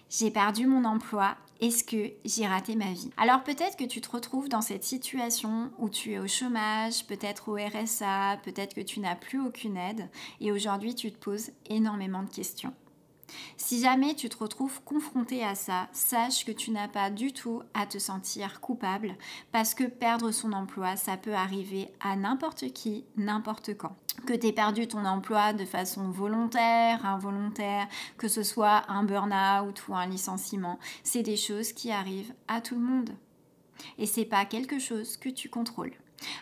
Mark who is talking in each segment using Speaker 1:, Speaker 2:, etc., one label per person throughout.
Speaker 1: j'ai perdu mon emploi, est-ce que j'ai raté ma vie? Alors peut-être que tu te retrouves dans cette situation où tu es au chômage, peut-être au RSA, peut-être que tu n'as plus aucune aide et aujourd'hui tu te poses énormément de questions. Si jamais tu te retrouves confronté à ça, sache que tu n'as pas du tout à te sentir coupable parce que perdre son emploi, ça peut arriver à n'importe qui, n'importe quand. Que tu aies perdu ton emploi de façon volontaire, involontaire, que ce soit un burn-out ou un licenciement, c'est des choses qui arrivent à tout le monde. Et c'est pas quelque chose que tu contrôles.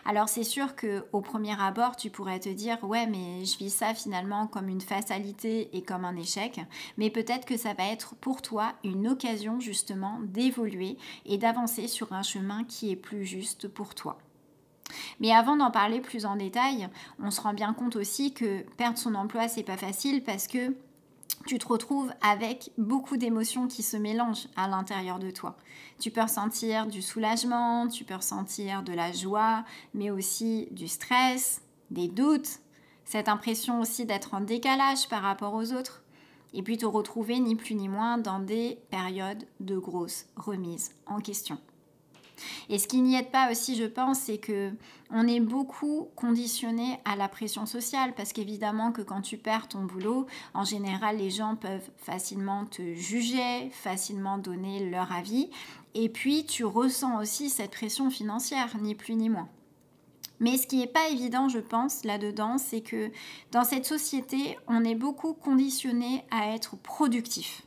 Speaker 1: Alors c'est sûr qu'au premier abord, tu pourrais te dire « Ouais, mais je vis ça finalement comme une fatalité et comme un échec. » Mais peut-être que ça va être pour toi une occasion justement d'évoluer et d'avancer sur un chemin qui est plus juste pour toi. Mais avant d'en parler plus en détail, on se rend bien compte aussi que perdre son emploi, c'est pas facile parce que tu te retrouves avec beaucoup d'émotions qui se mélangent à l'intérieur de toi. Tu peux ressentir du soulagement, tu peux ressentir de la joie, mais aussi du stress, des doutes, cette impression aussi d'être en décalage par rapport aux autres, et puis te retrouver ni plus ni moins dans des périodes de grosses remises en question. Et ce qui n'y aide pas aussi, je pense, c'est que on est beaucoup conditionné à la pression sociale parce qu'évidemment que quand tu perds ton boulot, en général, les gens peuvent facilement te juger, facilement donner leur avis. Et puis, tu ressens aussi cette pression financière, ni plus ni moins. Mais ce qui n'est pas évident, je pense, là-dedans, c'est que dans cette société, on est beaucoup conditionné à être productif.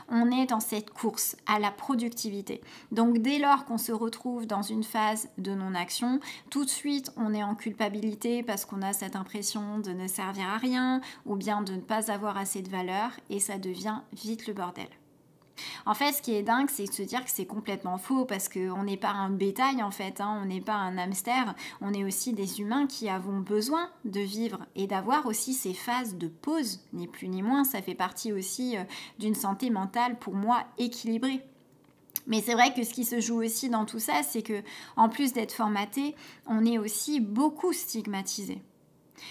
Speaker 1: On est dans cette course à la productivité. Donc dès lors qu'on se retrouve dans une phase de non-action, tout de suite on est en culpabilité parce qu'on a cette impression de ne servir à rien ou bien de ne pas avoir assez de valeur et ça devient vite le bordel. En fait, ce qui est dingue, c'est de se dire que c'est complètement faux parce qu'on n'est pas un bétail en fait, on n'est pas un hamster, on est aussi des humains qui avons besoin de vivre et d'avoir aussi ces phases de pause, ni plus ni moins, ça fait partie aussi d'une santé mentale pour moi équilibrée. Mais c'est vrai que ce qui se joue aussi dans tout ça, c'est que en plus d'être formaté, on est aussi beaucoup stigmatisé.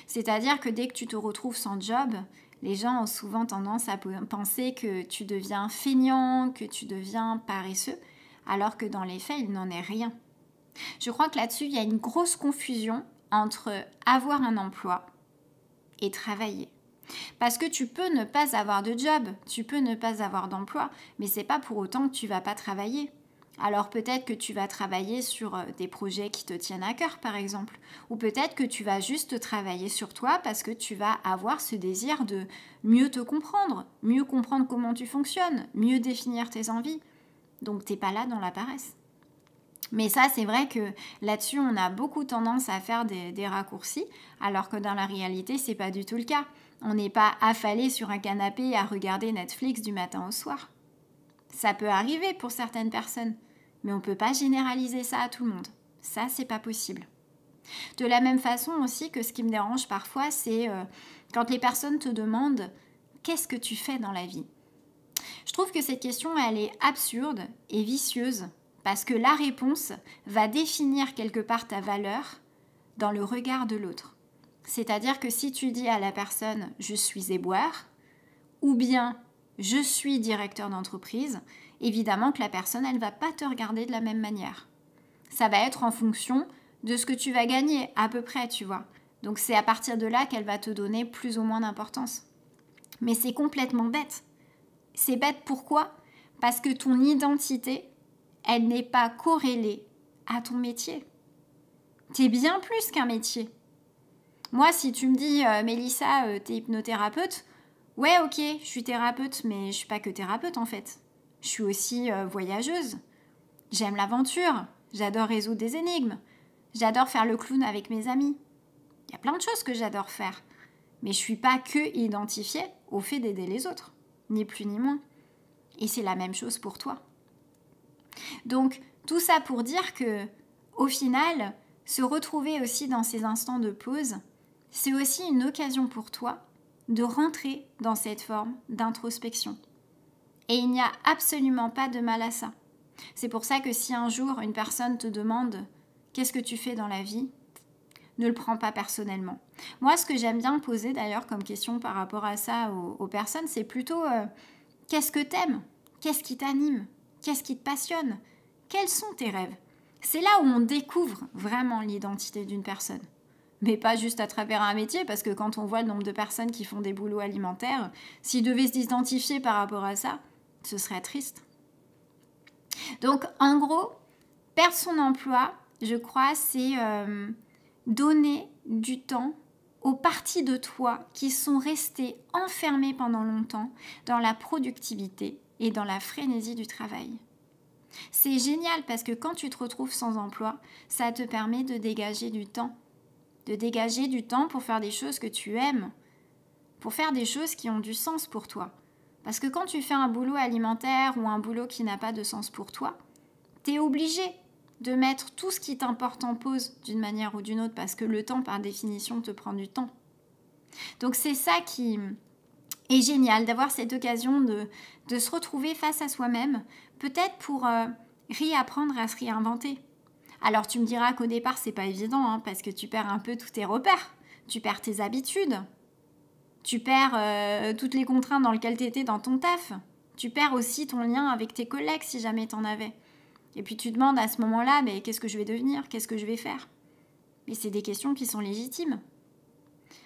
Speaker 1: C'est-à-dire que dès que tu te retrouves sans job, les gens ont souvent tendance à penser que tu deviens feignant, que tu deviens paresseux, alors que dans les faits, il n'en est rien. Je crois que là-dessus, il y a une grosse confusion entre avoir un emploi et travailler. Parce que tu peux ne pas avoir de job, tu peux ne pas avoir d'emploi, mais c'est pas pour autant que tu vas pas travailler. Alors peut-être que tu vas travailler sur des projets qui te tiennent à cœur par exemple. Ou peut-être que tu vas juste travailler sur toi parce que tu vas avoir ce désir de mieux te comprendre, mieux comprendre comment tu fonctionnes, mieux définir tes envies. Donc t'es pas là dans la paresse. Mais ça, c'est vrai que là-dessus, on a beaucoup tendance à faire des raccourcis, alors que dans la réalité, c'est pas du tout le cas. On n'est pas affalé sur un canapé à regarder Netflix du matin au soir. Ça peut arriver pour certaines personnes, mais on ne peut pas généraliser ça à tout le monde. Ça, c'est pas possible. De la même façon aussi que ce qui me dérange parfois, c'est quand les personnes te demandent « Qu'est-ce que tu fais dans la vie ?» Je trouve que cette question, elle est absurde et vicieuse parce que la réponse va définir quelque part ta valeur dans le regard de l'autre. C'est-à-dire que si tu dis à la personne « Je suis éboueur » ou bien « Je suis directeur d'entreprise », évidemment que la personne, elle ne va pas te regarder de la même manière. Ça va être en fonction de ce que tu vas gagner, à peu près, tu vois. Donc c'est à partir de là qu'elle va te donner plus ou moins d'importance. Mais c'est complètement bête. C'est bête pourquoi ? Parce que ton identité, elle n'est pas corrélée à ton métier. T'es bien plus qu'un métier. Moi, si tu me dis « Mélissa, t'es hypnothérapeute », ouais, ok, je suis thérapeute, mais je suis pas que thérapeute en fait. Je suis aussi voyageuse. J'aime l'aventure. J'adore résoudre des énigmes. J'adore faire le clown avec mes amis. Il y a plein de choses que j'adore faire. Mais je suis pas que identifiée au fait d'aider les autres. Ni plus ni moins. Et c'est la même chose pour toi. Donc, tout ça pour dire que, au final, se retrouver aussi dans ces instants de pause, c'est aussi une occasion pour toi de rentrer dans cette forme d'introspection. Et il n'y a absolument pas de mal à ça. C'est pour ça que si un jour une personne te demande « Qu'est-ce que tu fais dans la vie ?», ne le prends pas personnellement. Moi, ce que j'aime bien poser d'ailleurs comme question par rapport à ça aux personnes, c'est plutôt « Qu'est-ce que t'aimes ? Qu'est-ce qui t'anime? Qu'est-ce qui te passionne? Quels sont tes rêves? C'est là où on découvre vraiment l'identité d'une personne. Mais pas juste à travers un métier, parce que quand on voit le nombre de personnes qui font des boulots alimentaires, s'ils devaient s'identifier par rapport à ça, ce serait triste. Donc, en gros, perdre son emploi, je crois, c'est donner du temps aux parties de toi qui sont restées enfermées pendant longtemps dans la productivité et dans la frénésie du travail. C'est génial parce que quand tu te retrouves sans emploi, ça te permet de dégager du temps. De dégager du temps pour faire des choses que tu aimes, pour faire des choses qui ont du sens pour toi. Parce que quand tu fais un boulot alimentaire ou un boulot qui n'a pas de sens pour toi, tu es obligé de mettre tout ce qui t'importe en pause d'une manière ou d'une autre parce que le temps, par définition, te prend du temps. Donc c'est ça qui est génial, d'avoir cette occasion de se retrouver face à soi-même, peut-être pour réapprendre à se réinventer. Alors tu me diras qu'au départ, c'est pas évident, hein, parce que tu perds un peu tous tes repères, tu perds tes habitudes, tu perds toutes les contraintes dans lesquelles tu étais dans ton taf, tu perds aussi ton lien avec tes collègues si jamais tu en avais. Et puis tu demandes à ce moment-là, mais qu'est-ce que je vais devenir? Qu'est-ce que je vais faire? Et c'est des questions qui sont légitimes.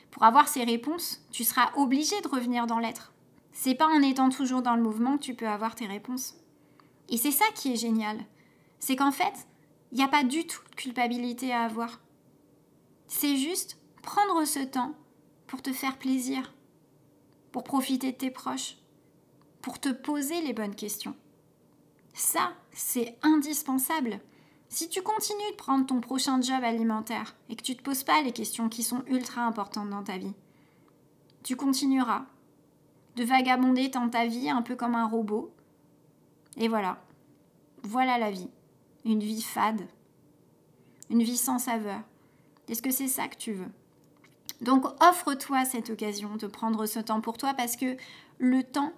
Speaker 1: Pour avoir ces réponses, tu seras obligé de revenir dans l'être. C'est pas en étant toujours dans le mouvement que tu peux avoir tes réponses. Et c'est ça qui est génial. C'est qu'en fait, il n'y a pas du tout de culpabilité à avoir. C'est juste prendre ce temps pour te faire plaisir, pour profiter de tes proches, pour te poser les bonnes questions. Ça, c'est indispensable. Si tu continues de prendre ton prochain job alimentaire et que tu ne te poses pas les questions qui sont ultra importantes dans ta vie, tu continueras de vagabonder dans ta vie un peu comme un robot. Et voilà. Voilà la vie. Une vie fade. Une vie sans saveur. Est-ce que c'est ça que tu veux? Donc offre-toi cette occasion de prendre ce temps pour toi parce que le temps,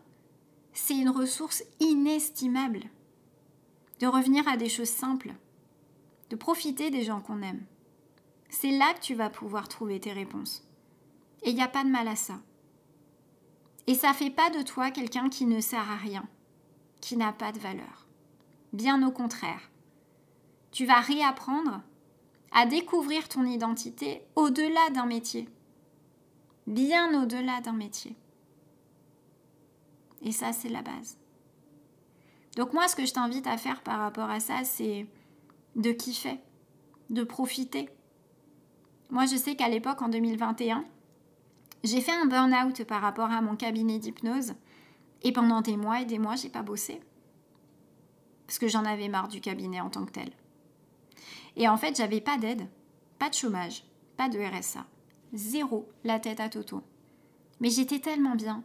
Speaker 1: c'est une ressource inestimable. De revenir à des choses simples. De profiter des gens qu'on aime. C'est là que tu vas pouvoir trouver tes réponses. Et il n'y a pas de mal à ça. Et ça ne fait pas de toi quelqu'un qui ne sert à rien, qui n'a pas de valeur. Bien au contraire. Tu vas réapprendre à découvrir ton identité au-delà d'un métier. Bien au-delà d'un métier. Et ça, c'est la base. Donc moi, ce que je t'invite à faire par rapport à ça, c'est de kiffer, de profiter. Moi, je sais qu'à l'époque, en 2021, j'ai fait un burn-out par rapport à mon cabinet d'hypnose. Et pendant des mois et des mois, j'ai pas bossé. Parce que j'en avais marre du cabinet en tant que tel. Et en fait, j'avais pas d'aide, pas de chômage, pas de RSA. Zéro, la tête à Toto. Mais j'étais tellement bien.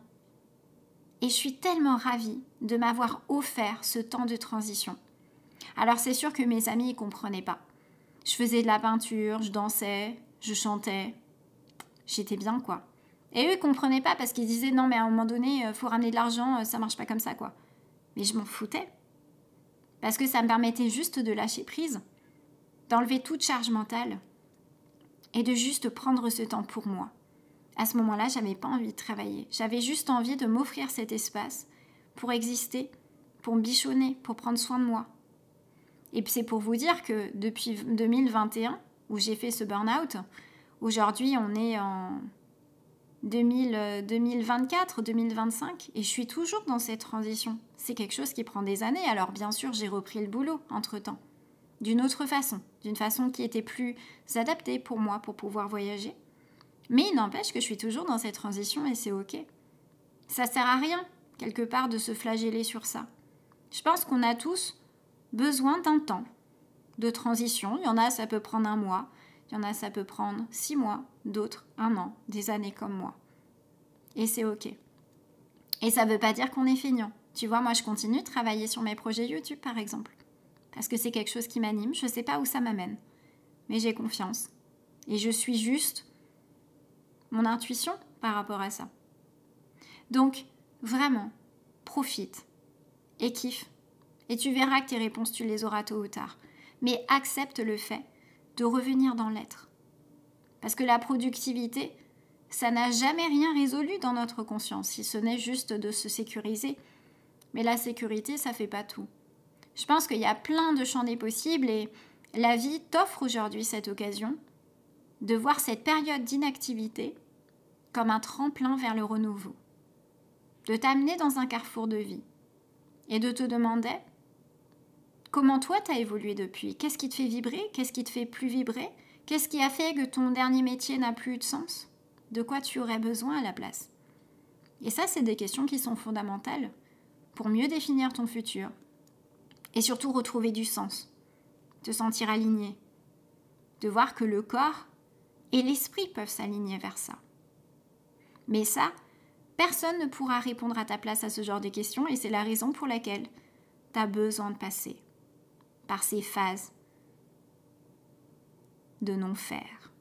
Speaker 1: Et je suis tellement ravie de m'avoir offert ce temps de transition. Alors c'est sûr que mes amis ne comprenaient pas. Je faisais de la peinture, je dansais, je chantais. J'étais bien, quoi. Et eux, ils ne comprenaient pas parce qu'ils disaient « Non, mais à un moment donné, il faut ramener de l'argent, ça ne marche pas comme ça, quoi. » Mais je m'en foutais. Parce que ça me permettait juste de lâcher prise, d'enlever toute charge mentale et de juste prendre ce temps pour moi. À ce moment-là, je n'avais pas envie de travailler. J'avais juste envie de m'offrir cet espace pour exister, pour me bichonner, pour prendre soin de moi. Et puis c'est pour vous dire que depuis 2021, où j'ai fait ce burn-out, aujourd'hui on est en 2024, 2025, et je suis toujours dans cette transition. C'est quelque chose qui prend des années. Alors bien sûr, j'ai repris le boulot entre-temps, d'une autre façon, d'une façon qui était plus adaptée pour moi, pour pouvoir voyager. Mais il n'empêche que je suis toujours dans cette transition et c'est ok. Ça sert à rien, quelque part, de se flageller sur ça. Je pense qu'on a tous besoin d'un temps de transition. Il y en a, ça peut prendre 1 mois. Il y en a, ça peut prendre 6 mois. D'autres, 1 an. Des années comme moi. Et c'est ok. Et ça ne veut pas dire qu'on est feignant. Tu vois, moi, je continue de travailler sur mes projets YouTube, par exemple. Parce que c'est quelque chose qui m'anime. Je ne sais pas où ça m'amène. Mais j'ai confiance. Et je suis juste mon intuition par rapport à ça. Donc, vraiment, profite et kiffe. Et tu verras que tes réponses, tu les auras tôt ou tard. Mais accepte le fait de revenir dans l'être. Parce que la productivité, ça n'a jamais rien résolu dans notre conscience, si ce n'est juste de se sécuriser, Mais la sécurité, ça fait pas tout. Je pense qu'il y a plein de champs des possibles et la vie t'offre aujourd'hui cette occasion de voir cette période d'inactivité comme un tremplin vers le renouveau, de t'amener dans un carrefour de vie et de te demander comment toi t'as évolué depuis, qu'est-ce qui te fait vibrer, qu'est-ce qui te fait plus vibrer, qu'est-ce qui a fait que ton dernier métier n'a plus eu de sens, de quoi tu aurais besoin à la place. Et ça, c'est des questions qui sont fondamentales pour mieux définir ton futur et surtout retrouver du sens, te sentir aligné, de voir que le corps et l'esprit peuvent s'aligner vers ça. Mais ça, personne ne pourra répondre à ta place à ce genre de questions et c'est la raison pour laquelle tu as besoin de passer par ces phases de non-faire.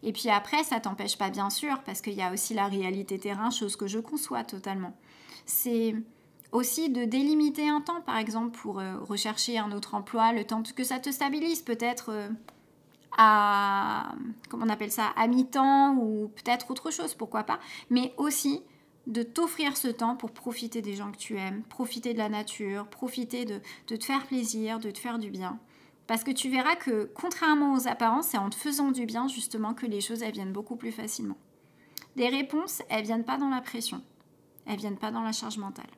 Speaker 1: Et puis après, ça t'empêche pas bien sûr, parce qu'il y a aussi la réalité terrain, chose que je conçois totalement. C'est aussi de délimiter un temps, par exemple, pour rechercher un autre emploi, le temps que ça te stabilise, peut-être à, comment on appelle ça, à mi-temps ou peut-être autre chose, pourquoi pas, mais aussi de t'offrir ce temps pour profiter des gens que tu aimes, profiter de la nature, profiter de te faire plaisir, de te faire du bien. Parce que tu verras que, contrairement aux apparences, c'est en te faisant du bien, justement, que les choses, elles viennent beaucoup plus facilement. Les réponses, elles viennent pas dans la pression. Elles viennent pas dans la charge mentale.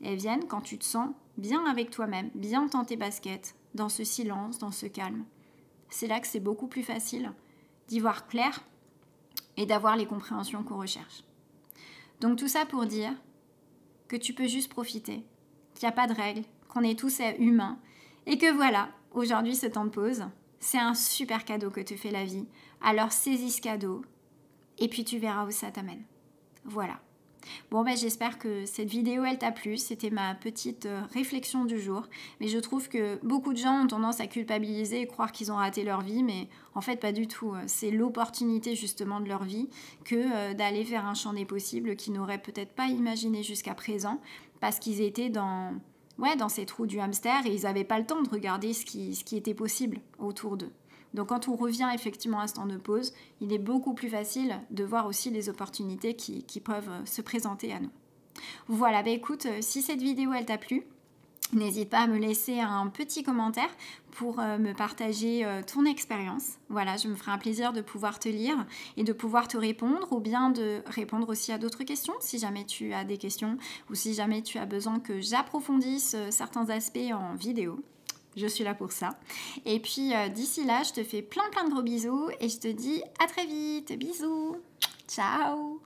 Speaker 1: Elles viennent quand tu te sens bien avec toi-même, bien dans tes baskets, dans ce silence, dans ce calme. C'est là que c'est beaucoup plus facile d'y voir clair et d'avoir les compréhensions qu'on recherche. Donc tout ça pour dire que tu peux juste profiter, qu'il n'y a pas de règles, qu'on est tous humains et que voilà, aujourd'hui ce temps de pause, c'est un super cadeau que te fait la vie. Alors saisis ce cadeau et puis tu verras où ça t'amène. Voilà. Bon j'espère que cette vidéo elle t'a plu, c'était ma petite réflexion du jour, mais je trouve que beaucoup de gens ont tendance à culpabiliser et croire qu'ils ont raté leur vie, mais en fait pas du tout, c'est l'opportunité justement de leur vie que d'aller vers un champ des possibles qu'ils n'auraient peut-être pas imaginé jusqu'à présent, parce qu'ils étaient dans ces trous du hamster et ils n'avaient pas le temps de regarder ce qui était possible autour d'eux. Donc quand on revient effectivement à ce temps de pause, il est beaucoup plus facile de voir aussi les opportunités qui peuvent se présenter à nous. Voilà, écoute, si cette vidéo elle t'a plu, n'hésite pas à me laisser un petit commentaire pour me partager ton expérience. Voilà, je me ferai un plaisir de pouvoir te lire et de pouvoir te répondre ou bien de répondre aussi à d'autres questions si jamais tu as des questions ou si jamais tu as besoin que j'approfondisse certains aspects en vidéo. Je suis là pour ça. Et puis d'ici là, je te fais plein de gros bisous et je te dis à très vite. Bisous. Ciao.